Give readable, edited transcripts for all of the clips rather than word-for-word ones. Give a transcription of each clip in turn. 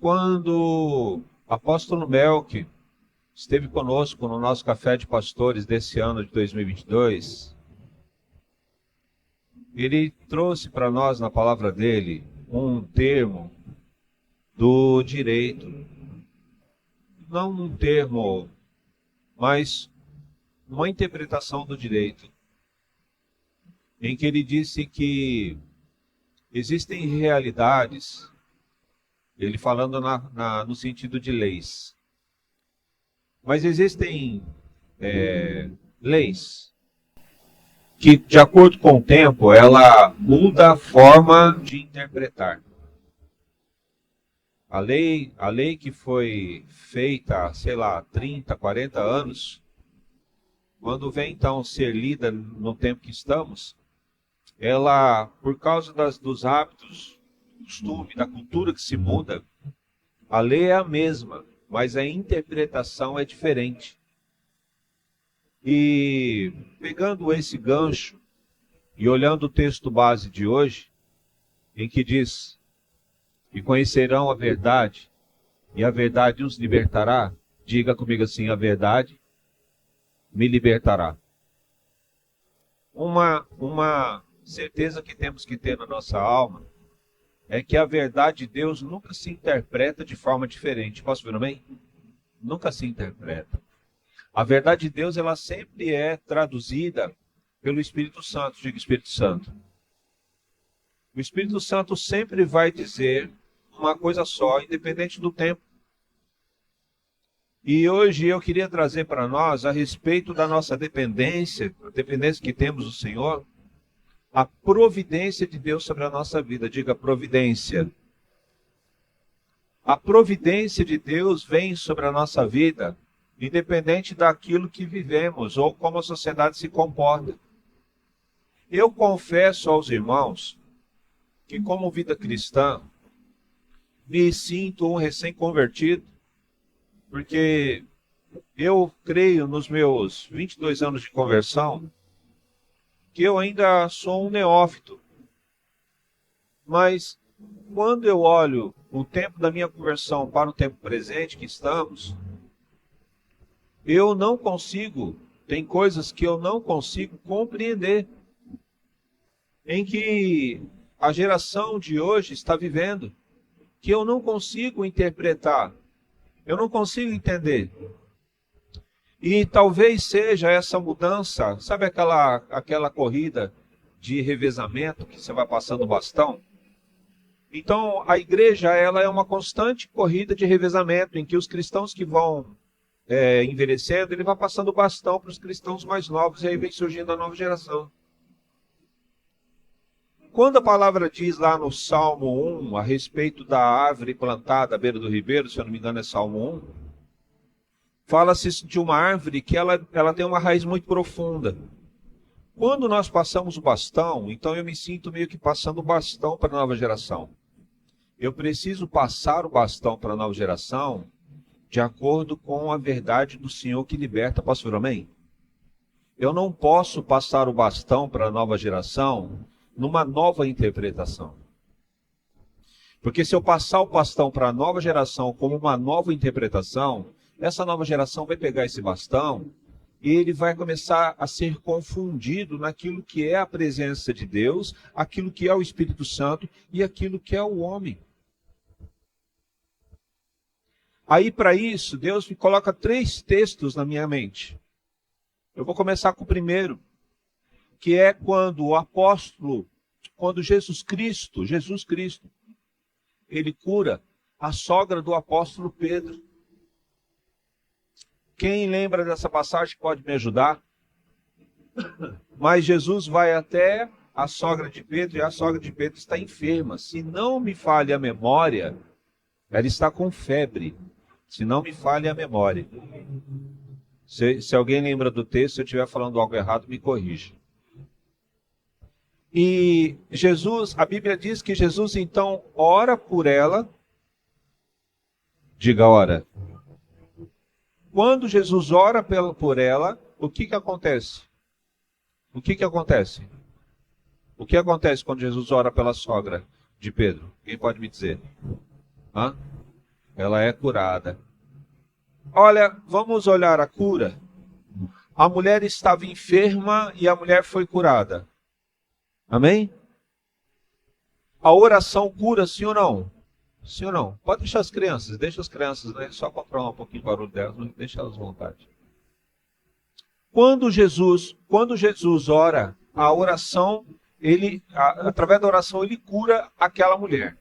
Quando o apóstolo Melk esteve conosco no nosso café de pastores desse ano de 2022, ele trouxe para nós, na palavra dele, um termo do direito. Não um termo, mas uma interpretação do direito, em que ele disse que existem realidades, ele falando no sentido de leis, mas existem leis que, de acordo com o tempo, ela muda a forma de interpretar. A lei que foi feita, sei lá, 30, 40 anos, quando vem então ser lida no tempo que estamos, ela, por causa dos hábitos, do costume, da cultura que se muda, a lei é a mesma, mas a interpretação é diferente. E pegando esse gancho e olhando o texto base de hoje, em que diz: "E conhecerão a verdade, e a verdade os libertará", diga comigo assim: a verdade me libertará. Uma certeza que temos que ter na nossa alma é que a verdade de Deus nunca se interpreta de forma diferente. Posso ver bem? Nunca se interpreta. A verdade de Deus, ela sempre é traduzida pelo Espírito Santo. Diga Espírito Santo. O Espírito Santo sempre vai dizer uma coisa só, independente do tempo. E hoje eu queria trazer para nós, a respeito da nossa dependência, a dependência que temos do Senhor, a providência de Deus sobre a nossa vida. Diga providência. A providência de Deus vem sobre a nossa vida, independente daquilo que vivemos ou como a sociedade se comporta. Eu confesso aos irmãos que, como vida cristã, me sinto um recém-convertido, porque eu creio nos meus 22 anos de conversão que eu ainda sou um neófito. Mas quando eu olho o tempo da minha conversão para o tempo presente que estamos, eu não consigo, tem coisas que eu não consigo compreender, em que a geração de hoje está vivendo, que eu não consigo interpretar, eu não consigo entender. E talvez seja essa mudança, sabe aquela corrida de revezamento que você vai passando o bastão? Então, a igreja, ela é uma constante corrida de revezamento, em que os cristãos que vão envelhecendo, ele vai passando o bastão para os cristãos mais novos, e aí vem surgindo a nova geração. Quando a palavra diz lá no Salmo 1, a respeito da árvore plantada à beira do ribeiro, se eu não me engano é Salmo 1, fala-se de uma árvore que ela tem uma raiz muito profunda. Quando nós passamos o bastão, então eu me sinto meio que passando o bastão para a nova geração. Eu preciso passar o bastão para a nova geração de acordo com a verdade do Senhor que liberta. Posso ver amém? Eu não posso passar o bastão para a nova geração numa nova interpretação. Porque se eu passar o bastão para a nova geração como uma nova interpretação, essa nova geração vai pegar esse bastão e ele vai começar a ser confundido naquilo que é a presença de Deus, aquilo que é o Espírito Santo e aquilo que é o homem. Aí, para isso, Deus me coloca 3 textos na minha mente. Eu vou começar com o primeiro, que é quando Jesus Cristo, ele cura a sogra do apóstolo Pedro. Quem lembra dessa passagem pode me ajudar? Mas Jesus vai até a sogra de Pedro e a sogra de Pedro está enferma. Se não me falha a memória, ela está com febre. Se não me falha a memória. Se alguém lembra do texto, se eu estiver falando algo errado, me corrija. E Jesus, a Bíblia diz que Jesus então ora por ela. Diga ora. Quando Jesus ora por ela, o que acontece? O que acontece? O que acontece quando Jesus ora pela sogra de Pedro? Quem pode me dizer? Hã? ela é curada. Olha, vamos olhar a cura. A mulher estava enferma e a mulher foi curada. Amém? A oração cura, sim ou não? Sim ou não? Pode deixar as crianças, deixa as crianças, né? Só controlar um pouquinho o barulho delas, mas deixa elas à vontade. Quando Jesus ora, a oração, através da oração, ele cura aquela mulher.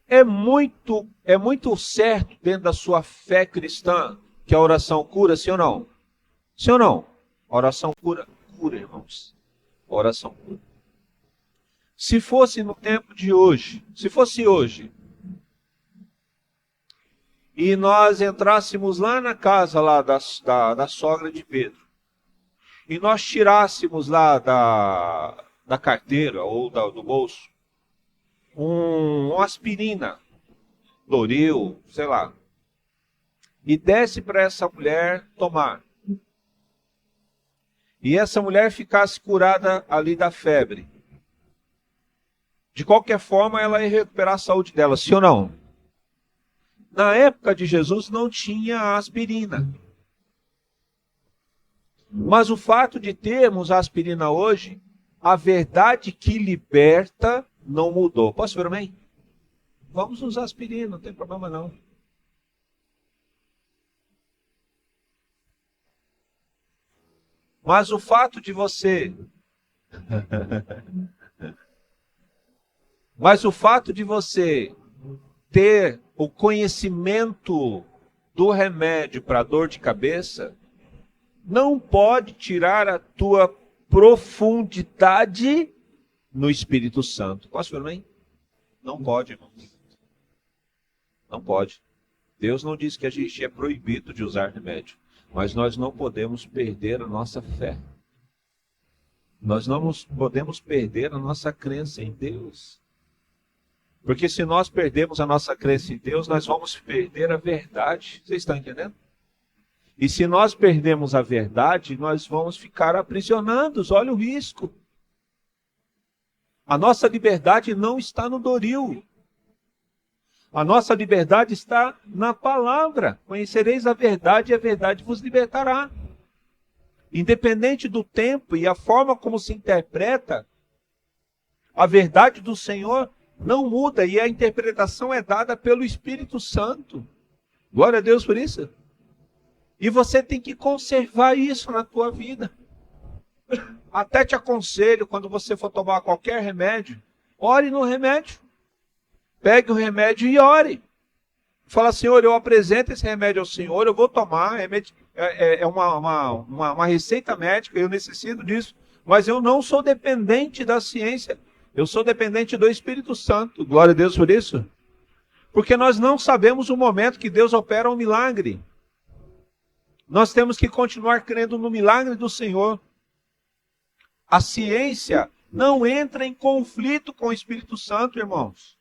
É muito certo dentro da sua fé cristã que a oração cura, sim ou não? Sim ou não? A oração cura, irmãos. A oração cura. Se fosse no tempo de hoje, se fosse hoje, e nós entrássemos lá na casa lá da sogra de Pedro, e nós tirássemos lá da carteira ou do bolso uma aspirina, Doril, sei lá, e desse para essa mulher tomar, e essa mulher ficasse curada ali da febre, de qualquer forma ela ia recuperar a saúde dela, sim ou não? Na época de Jesus não tinha aspirina. Mas o fato de termos a aspirina hoje, a verdade que liberta não mudou. Posso ver bem? Vamos usar aspirina, não tem problema não. Mas o fato de você ter o conhecimento do remédio para dor de cabeça não pode tirar a tua profundidade no Espírito Santo. Posso ver bem? Não pode, irmão. Não pode. Deus não disse que a gente é proibido de usar remédio, mas nós não podemos perder a nossa fé. Nós não podemos perder a nossa crença em Deus. Porque se nós perdemos a nossa crença em Deus, nós vamos perder a verdade. Vocês estão entendendo? E se nós perdemos a verdade, nós vamos ficar aprisionados. Olha o risco. A nossa liberdade não está no Doril. A nossa liberdade está na palavra. Conhecereis a verdade e a verdade vos libertará. Independente do tempo e a forma como se interpreta, a verdade do Senhor não muda e a interpretação é dada pelo Espírito Santo. Glória a Deus por isso. E você tem que conservar isso na tua vida. Até te aconselho, quando você for tomar qualquer remédio, ore no remédio. Pegue o remédio e ore. Fala, Senhor, eu apresento esse remédio ao Senhor, eu vou tomar. É uma receita médica, eu necessito disso. Mas eu não sou dependente da ciência. Eu sou dependente do Espírito Santo. Glória a Deus por isso. Porque nós não sabemos o momento que Deus opera um milagre. Nós temos que continuar crendo no milagre do Senhor. A ciência não entra em conflito com o Espírito Santo, irmãos.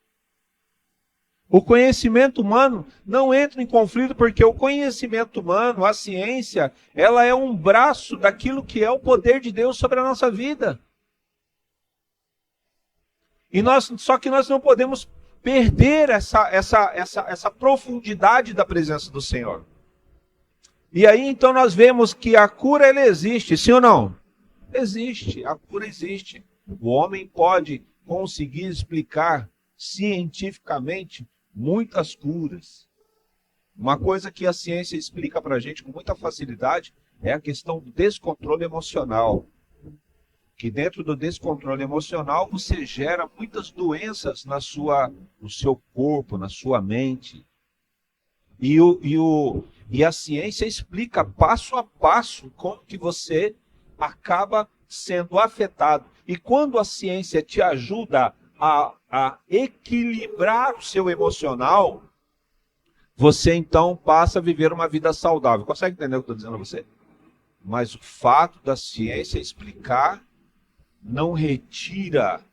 O conhecimento humano não entra em conflito, porque o conhecimento humano, a ciência, ela é um braço daquilo que é o poder de Deus sobre a nossa vida. Só que nós não podemos perder essa profundidade da presença do Senhor. E aí então nós vemos que a cura ela existe, sim ou não? Existe, a cura existe. O homem pode conseguir explicar cientificamente muitas curas. Uma coisa que a ciência explica para a gente com muita facilidade é a questão do descontrole emocional. Que dentro do descontrole emocional você gera muitas doenças no seu corpo, na sua mente. E a ciência explica passo a passo como que você acaba sendo afetado. E quando a ciência te ajuda a equilibrar o seu emocional, você então passa a viver uma vida saudável. Consegue entender o que eu estou dizendo a você? Mas o fato da ciência explicar não retira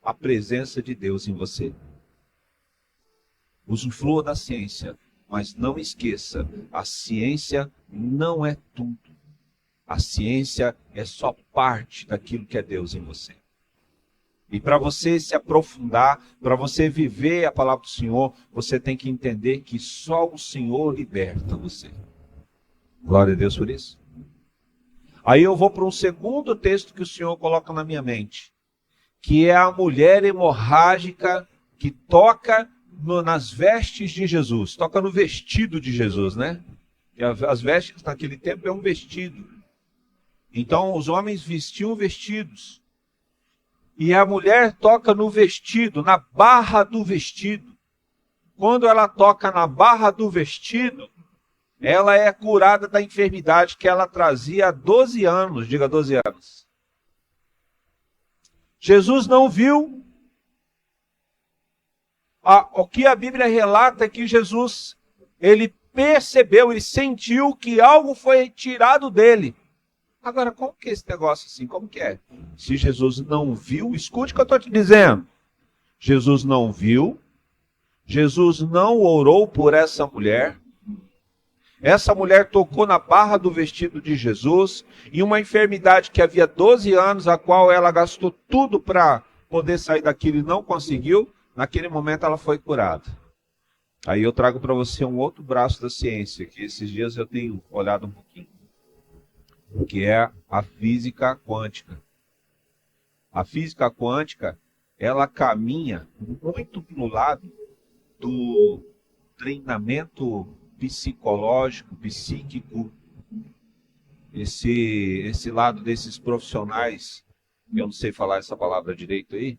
a presença de Deus em você. Usufrua da ciência, mas não esqueça, a ciência não é tudo. A ciência é só parte daquilo que é Deus em você. E para você se aprofundar, para você viver a palavra do Senhor, você tem que entender que só o Senhor liberta você. Glória a Deus por isso. Aí eu vou para um segundo texto que o Senhor coloca na minha mente, que é a mulher hemorrágica que toca nas vestes de Jesus, toca no vestido de Jesus, né? E as vestes naquele tempo é um vestido. Então os homens vestiam vestidos. E a mulher toca no vestido, na barra do vestido. Quando ela toca na barra do vestido, ela é curada da enfermidade que ela trazia há 12 anos. Diga 12 anos. Jesus não viu. O que a Bíblia relata é que Jesus, ele percebeu, ele sentiu que algo foi tirado dele. Agora, como que é esse negócio assim? Como que é? Se Jesus não viu, escute o que eu estou te dizendo. Jesus não viu, Jesus não orou por essa mulher. Essa mulher tocou na barra do vestido de Jesus e uma enfermidade que havia 12 anos, a qual ela gastou tudo para poder sair daquilo e não conseguiu, naquele momento ela foi curada. Aí eu trago para você um outro braço da ciência, que esses dias eu tenho olhado um pouquinho, que é a física quântica. A física quântica, ela caminha muito para o lado do treinamento psicológico, psíquico, esse lado desses profissionais, eu não sei falar essa palavra direito aí,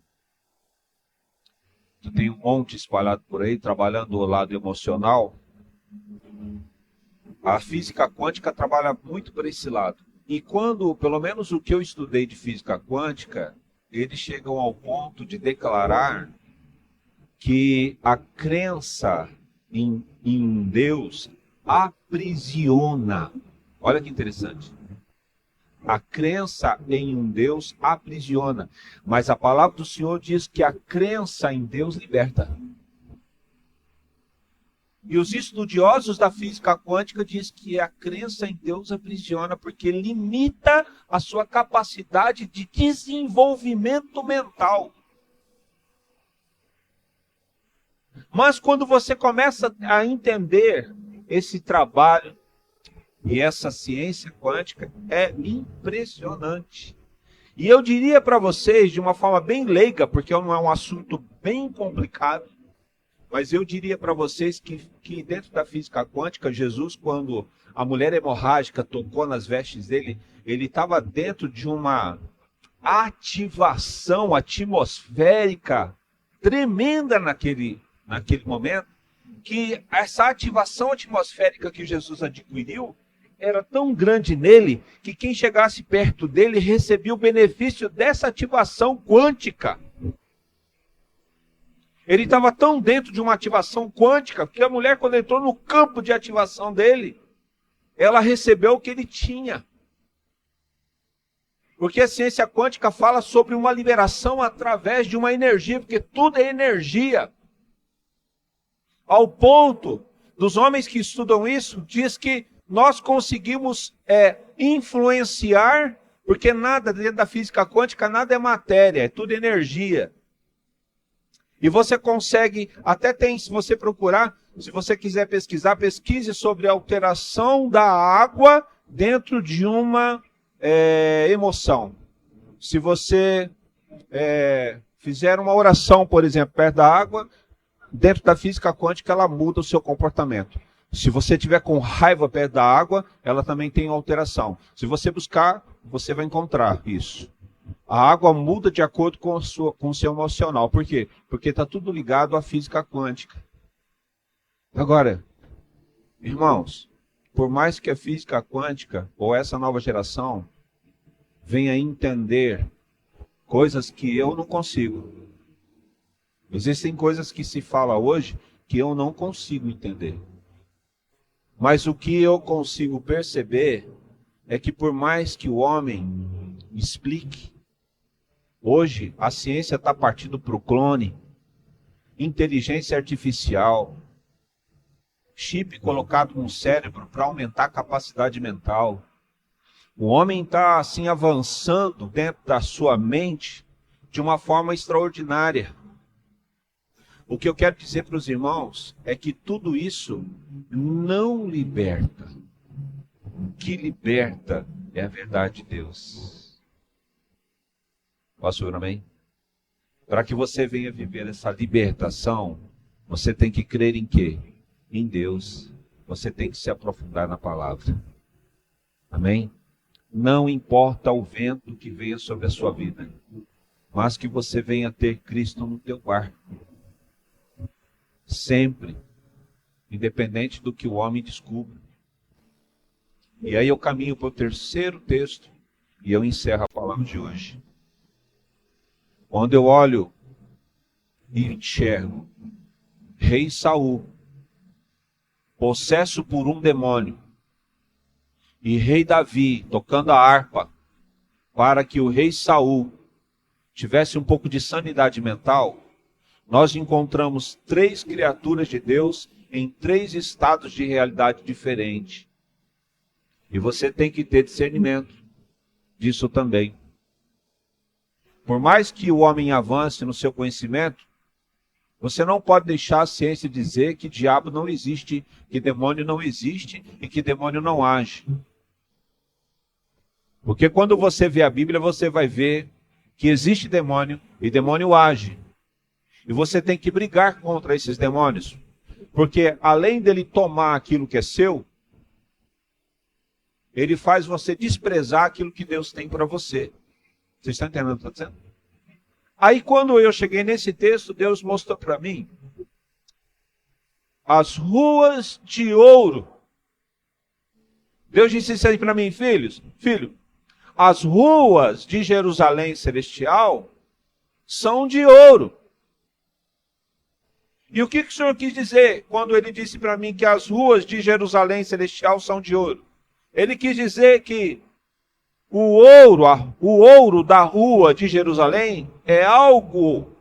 que tem um monte espalhado por aí, trabalhando o lado emocional. A física quântica trabalha muito por esse lado. E quando, pelo menos o que eu estudei de física quântica, eles chegam ao ponto de declarar que a crença em Deus aprisiona. Olha que interessante. A crença em um Deus aprisiona. Mas a palavra do Senhor diz que a crença em Deus liberta. E os estudiosos da física quântica dizem que a crença em Deus aprisiona porque limita a sua capacidade de desenvolvimento mental. Mas quando você começa a entender esse trabalho e essa ciência quântica, é impressionante. E eu diria para vocês, de uma forma bem leiga, porque não é um assunto bem complicado, mas eu diria para vocês que dentro da física quântica, Jesus, quando a mulher hemorrágica tocou nas vestes dele, ele estava dentro de uma ativação atmosférica tremenda naquele momento, que essa ativação atmosférica que Jesus adquiriu era tão grande nele, que quem chegasse perto dele recebia o benefício dessa ativação quântica. Ele estava tão dentro de uma ativação quântica, que a mulher, quando entrou no campo de ativação dele, ela recebeu o que ele tinha. Porque a ciência quântica fala sobre uma liberação através de uma energia, porque tudo é energia. Ao ponto dos homens que estudam isso, diz que nós conseguimos influenciar, porque nada dentro da física quântica, nada é matéria, é tudo energia. E você consegue, até tem, se você procurar, se você quiser pesquisar, pesquise sobre a alteração da água dentro de uma emoção. Se você fizer uma oração, por exemplo, perto da água, dentro da física quântica ela muda o seu comportamento. Se você estiver com raiva perto da água, ela também tem alteração. Se você buscar, você vai encontrar isso. A água muda de acordo com o seu emocional. Por quê? Porque está tudo ligado à física quântica. Agora, irmãos, por mais que a física quântica, ou essa nova geração, venha entender coisas que eu não consigo. Existem coisas que se fala hoje que eu não consigo entender. Mas o que eu consigo perceber é que por mais que o homem explique, hoje a ciência está partindo para o clone, inteligência artificial, chip colocado no cérebro para aumentar a capacidade mental. O homem está assim avançando dentro da sua mente de uma forma extraordinária. O que eu quero dizer para os irmãos é que tudo isso não liberta. O que liberta é a verdade de Deus. Posso ouvir amém? Para que você venha viver essa libertação, você tem que crer em quê? Em Deus. Você tem que se aprofundar na palavra. Amém? Não importa o vento que venha sobre a sua vida, mas que você venha ter Cristo no teu barco. Sempre. Independente do que o homem descubra. E aí eu caminho para o terceiro texto e eu encerro a palavra de hoje. Quando eu olho e enxergo rei Saul, possesso por um demônio, e rei Davi tocando a harpa, para que o rei Saul tivesse um pouco de sanidade mental, nós encontramos 3 criaturas de Deus em 3 estados de realidade diferentes. E você tem que ter discernimento disso também. Por mais que o homem avance no seu conhecimento, você não pode deixar a ciência dizer que diabo não existe, que demônio não existe e que demônio não age. Porque quando você vê a Bíblia, você vai ver que existe demônio e demônio age. E você tem que brigar contra esses demônios. Porque além dele tomar aquilo que é seu, ele faz você desprezar aquilo que Deus tem para você. Vocês estão entendendo o que eu estou dizendo? Aí quando eu cheguei nesse texto, Deus mostrou para mim as ruas de ouro. Deus disse isso aí para mim, filho, as ruas de Jerusalém celestial são de ouro. E o que o Senhor quis dizer quando ele disse para mim que as ruas de Jerusalém celestial são de ouro? Ele quis dizer que o ouro da rua de Jerusalém é algo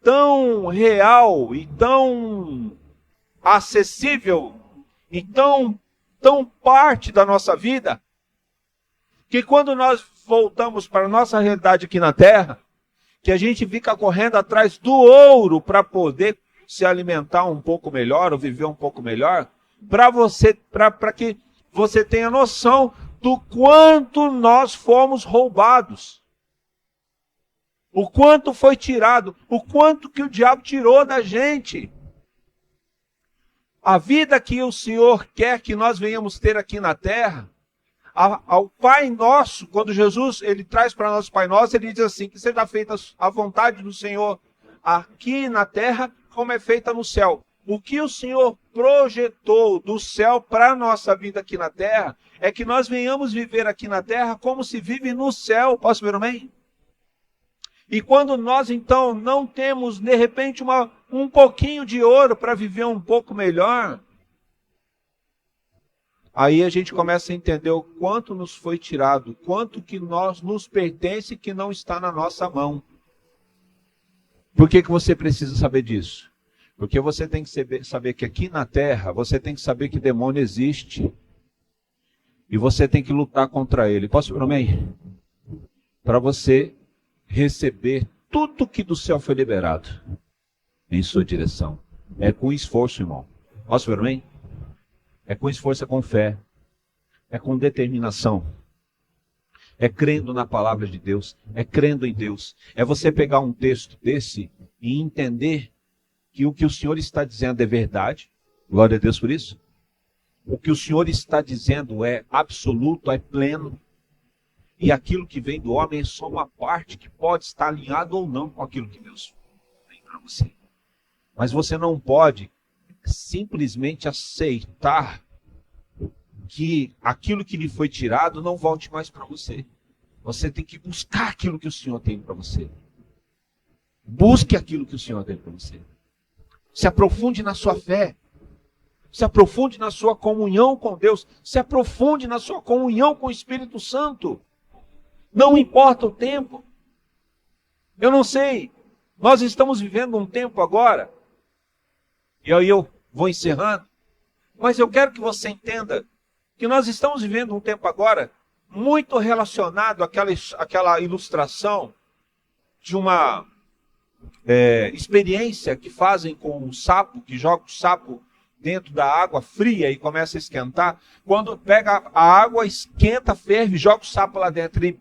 tão real e tão acessível e tão parte da nossa vida, que quando nós voltamos para a nossa realidade aqui na terra, que a gente fica correndo atrás do ouro para poder se alimentar um pouco melhor ou viver um pouco melhor, para que você tenha noção do quanto nós fomos roubados. O quanto foi tirado, o quanto que o diabo tirou da gente. A vida que o Senhor quer que nós venhamos ter aqui na terra, ao Pai Nosso, quando Jesus ele traz para nós o Pai Nosso, ele diz assim, que seja feita a vontade do Senhor aqui na terra, como é feita no céu. O que o Senhor projetou do céu para a nossa vida aqui na terra, é que nós venhamos viver aqui na terra como se vive no céu. Posso ver amém? E quando nós então não temos, de repente, um pouquinho de ouro para viver um pouco melhor, aí a gente começa a entender o quanto nos foi tirado, quanto que nos pertence que não está na nossa mão. Por que você precisa saber disso? Porque você tem que saber que aqui na terra, você tem que saber que demônio existe. E você tem que lutar contra ele. Posso ver amém? Para você receber tudo que do céu foi liberado em sua direção. É com esforço, irmão. Posso ver amém? É com esforço, é com fé. É com determinação. É crendo na palavra de Deus. É crendo em Deus. É você pegar um texto desse e entender que o que o Senhor está dizendo é verdade. Glória a Deus por isso. O que o Senhor está dizendo é absoluto, é pleno. E aquilo que vem do homem é só uma parte que pode estar alinhado ou não com aquilo que Deus tem para você. Mas você não pode simplesmente aceitar que aquilo que lhe foi tirado não volte mais para você. Você tem que buscar aquilo que o Senhor tem para você. Busque aquilo que o Senhor tem para você. Se aprofunde na sua fé. Se aprofunde na sua comunhão com Deus. Se aprofunde na sua comunhão com o Espírito Santo. Não importa o tempo. Eu não sei. Nós estamos vivendo um tempo agora. E aí eu vou encerrando. Mas eu quero que você entenda que nós estamos vivendo um tempo agora muito relacionado àquela ilustração de uma experiência que fazem com um sapo, que joga o sapo dentro da água fria e começa a esquentar. Quando pega a água, esquenta, ferve, joga o sapo lá dentro, ele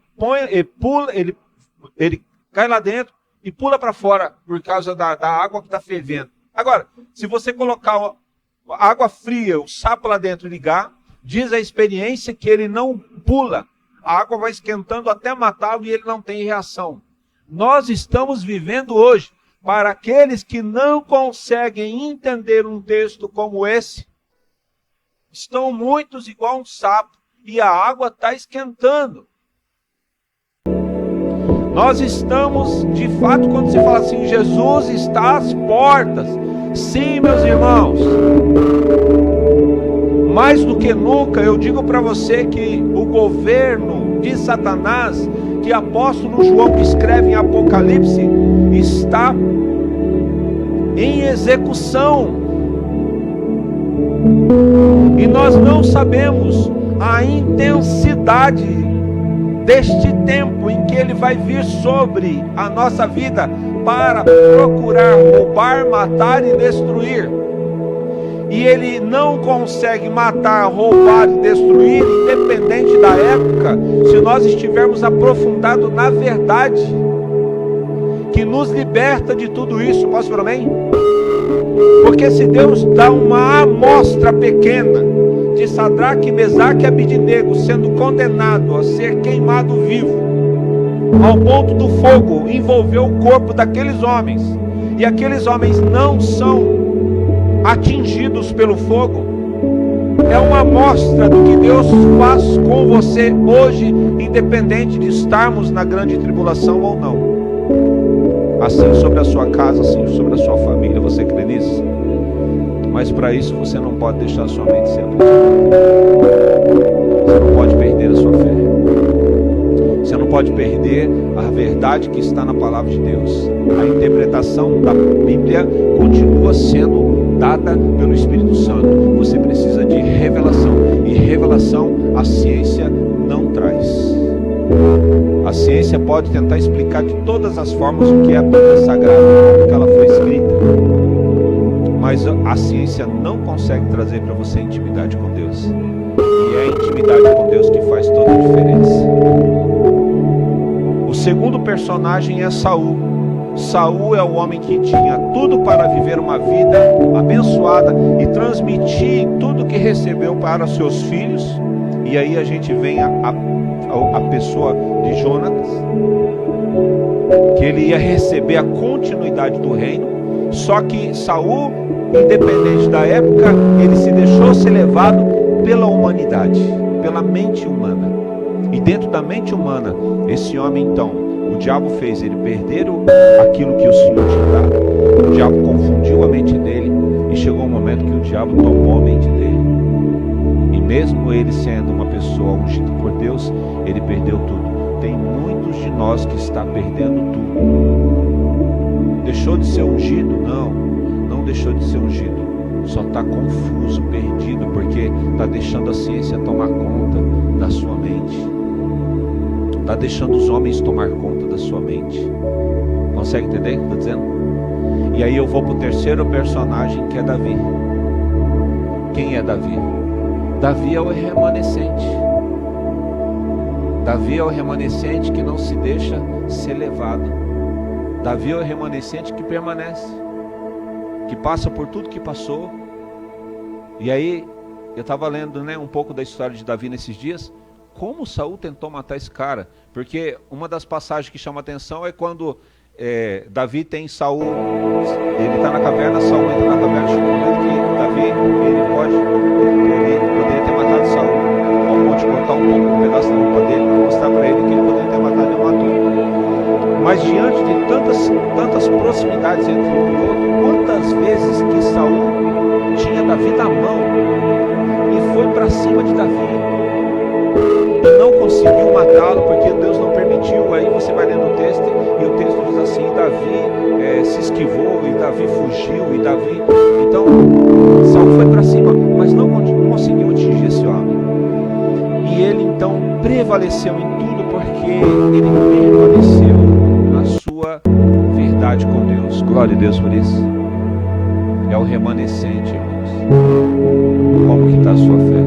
cai lá dentro e pula para fora por causa da água que está fervendo. Agora, se você colocar água fria, o sapo lá dentro e ligar, diz a experiência que ele não pula. A água vai esquentando até matá-lo e ele não tem reação. Nós estamos vivendo hoje, para aqueles que não conseguem entender um texto como esse, estão muitos igual um sapo e a água está esquentando. Nós estamos, de fato, quando se fala assim, Jesus está às portas. Sim, meus irmãos. Mais do que nunca, eu digo para você que o governo de Satanás, que apóstolo João que escreve em Apocalipse, está em execução. E nós não sabemos a intensidade deste tempo em que ele vai vir sobre a nossa vida para procurar roubar, matar e destruir. E ele não consegue matar, roubar e destruir, independente da época, se nós estivermos aprofundados na verdade que nos liberta de tudo isso. Posso falar amém? Porque se Deus dá uma amostra pequena de Sadraque, Mesaque e Abidnego sendo condenado a ser queimado vivo, ao ponto do fogo envolver o corpo daqueles homens, e aqueles homens não são atingidos pelo fogo, é uma amostra do que Deus faz com você hoje, independente de estarmos na grande tribulação ou não. Assim sobre a sua casa, assim sobre a sua família. Você crê nisso? Mas para isso você não pode deixar a sua mente ser aprisionada. Você não pode perder a sua fé. Você não pode perder a verdade que está na palavra de Deus. A interpretação da Bíblia continua sendo dada pelo Espírito Santo. Você precisa de revelação. E revelação a ciência não traz. A ciência pode tentar explicar de todas as formas o que é a Bíblia Sagrada, como que ela foi escrita. Mas a ciência não consegue trazer para você intimidade com Deus. E é a intimidade com Deus que faz toda a diferença. O segundo personagem é Saul. Saul é o homem que tinha tudo para viver uma vida abençoada e transmitir tudo que recebeu para seus filhos. E aí a gente vem a pessoa de Jonatas, que ele ia receber a continuidade do reino. Só que Saul, independente da época, ele se deixou ser levado pela humanidade, pela mente humana. E dentro da mente humana, esse homem então, o diabo fez ele perder aquilo que o Senhor tinha dado. O diabo confundiu a mente dele e chegou um momento que o diabo tomou a mente dele. E mesmo ele sendo uma pessoa ungida por Deus, ele perdeu tudo. Tem muitos de nós que está perdendo tudo. Deixou de ser ungido? Não deixou de ser ungido. Só está confuso, perdido, porque está deixando a ciência tomar conta da sua mente. Está deixando os homens tomar conta da sua mente. Consegue entender o que eu estou dizendo? E aí eu vou para o terceiro personagem, que é Davi. Quem é Davi? Davi é o remanescente. Davi é o remanescente que não se deixa ser levado. Davi é o remanescente que permanece, que passa por tudo que passou. E aí eu estava lendo, um pouco da história de Davi nesses dias. Como Saul tentou matar esse cara? Porque uma das passagens que chama atenção é quando Davi tem Saul, ele está na caverna, Saul entra na caverna, chega um momento que Davi, ele poderia ter matado Saul, ao ponto de cortar um pedaço da roupa dele para mostrar para ele que ele poderia ter matado, ele matou. Mas diante de tantas proximidades entre um e outro, quantas vezes que Saul tinha Davi na mão e foi para cima de Davi e não conseguiu matá-lo porque Deus não permitiu. Aí você vai lendo o texto e o texto diz assim: Davi se esquivou e Davi fugiu e Davi... Então Saul foi para cima, mas não conseguiu atingir esse homem. E ele então prevaleceu em tudo porque ele permaneceu na sua Glória a Deus por isso. É o remanescente, irmãos. Como que está a sua fé?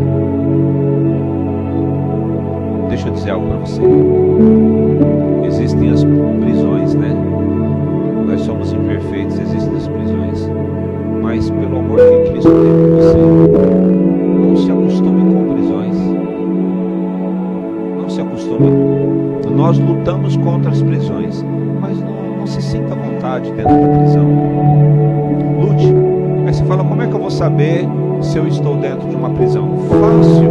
Deixa eu dizer algo para você. Existem as prisões, né? Nós somos imperfeitos, existem as prisões. Mas pelo amor que Cristo tem por você, não se acostume com prisões. Não se acostume. Nós lutamos contra as prisões, mas não se sinta à vontade dentro da prisão. Lute. Aí você fala, como é que eu vou saber se eu estou dentro de uma prisão? Fácil.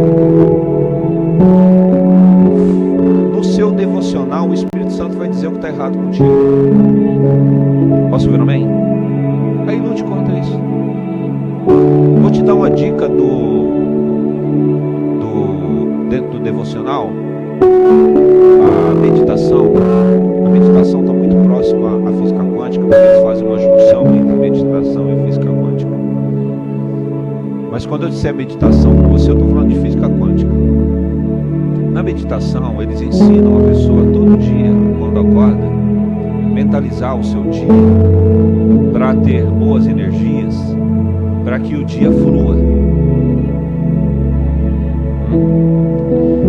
No seu devocional, o Espírito Santo vai dizer o que está errado contigo. Posso ouvir um amém? Aí lute contra isso. Vou te dar uma dica dentro do devocional. A meditação está muito próxima à física quântica, porque eles fazem uma junção entre meditação e física quântica. Mas quando eu disser meditação com você, eu estou falando de física quântica. Na meditação, eles ensinam a pessoa todo dia, quando acorda, mentalizar o seu dia, para ter boas energias, para que o dia flua.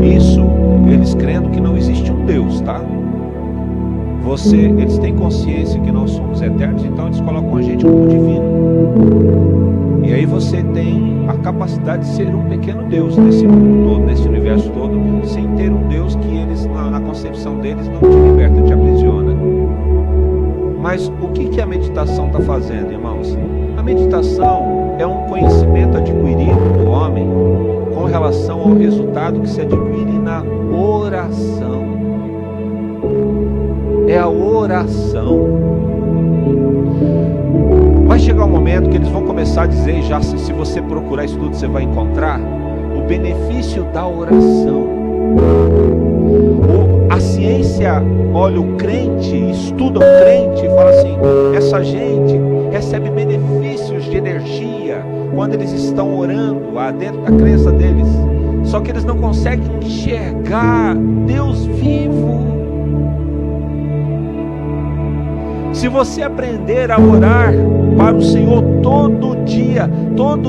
Isso, eles crendo que não existe um Deus, tá? Eles têm consciência que nós somos eternos, então eles colocam a gente como divino. E aí você tem a capacidade de ser um pequeno Deus nesse mundo todo, nesse universo todo, sem ter um Deus que eles, na concepção deles, não te liberta, te aprisiona. Mas o que a meditação está fazendo, irmãos? A meditação é um conhecimento adquirido do homem com relação ao resultado que se adquire na oração. É a oração. Vai chegar um momento que eles vão começar a dizer, já se você procurar isso tudo, você vai encontrar o benefício da oração. A ciência olha o crente, estuda o crente e fala assim, essa gente recebe benefícios de energia quando eles estão orando dentro da crença deles. Só que eles não conseguem enxergar Deus vivo. Se você aprender a orar para o Senhor todo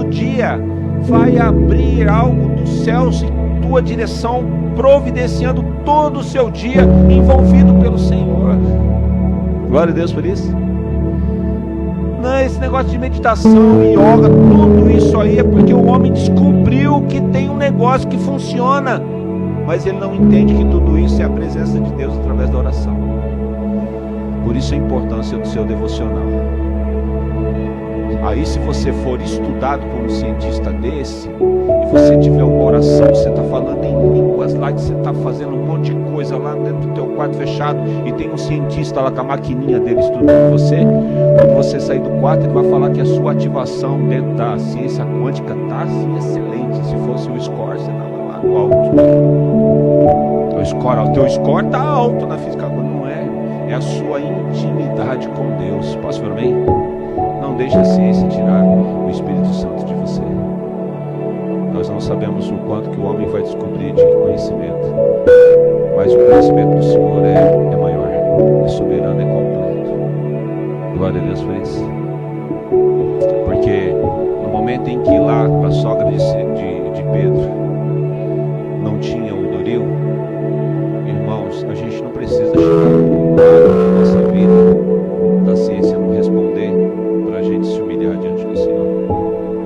dia vai abrir algo dos céus em tua direção, providenciando todo o seu dia envolvido pelo Senhor. Glória a Deus por isso. Não, esse negócio de meditação, yoga, tudo isso aí é porque o homem descobriu que tem um negócio que funciona, mas ele não entende que tudo isso é a presença de Deus através da oração. Por isso a importância do seu devocional. Aí se você for estudado por um cientista desse, e você tiver uma oração, você está falando em línguas lá, que você está fazendo um monte de coisa lá dentro do teu quarto fechado, e tem um cientista lá com a maquininha dele estudando você, quando você sair do quarto, ele vai falar que a sua ativação dentro da ciência quântica está assim excelente. Se fosse o score, você estava lá no alto. O teu score está alto na física quântica. É a sua intimidade com Deus. Posso ver bem? Não deixe a ciência tirar o Espírito Santo de você. Nós não sabemos o quanto que o homem vai descobrir de conhecimento, mas o conhecimento do Senhor é maior, é soberano, é completo. Glória a Deus por isso. Porque no momento em que lá a sogra de Pedro não tinha o Doril, irmãos, a gente não precisa chegar na nossa vida da ciência não responder para a gente se humilhar diante do Senhor.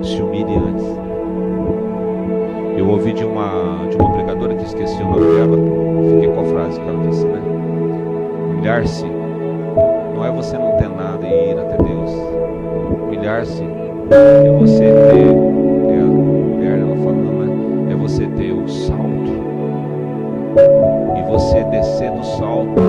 Se humilhe antes. Eu ouvi de uma pregadora que esqueci o nome dela, fiquei com a frase que ela disse, né? Humilhar-se não é você não ter nada e ir até Deus. Humilhar-se é você ter, a mulher ela falando, né? É você ter o salto. E você descer do salto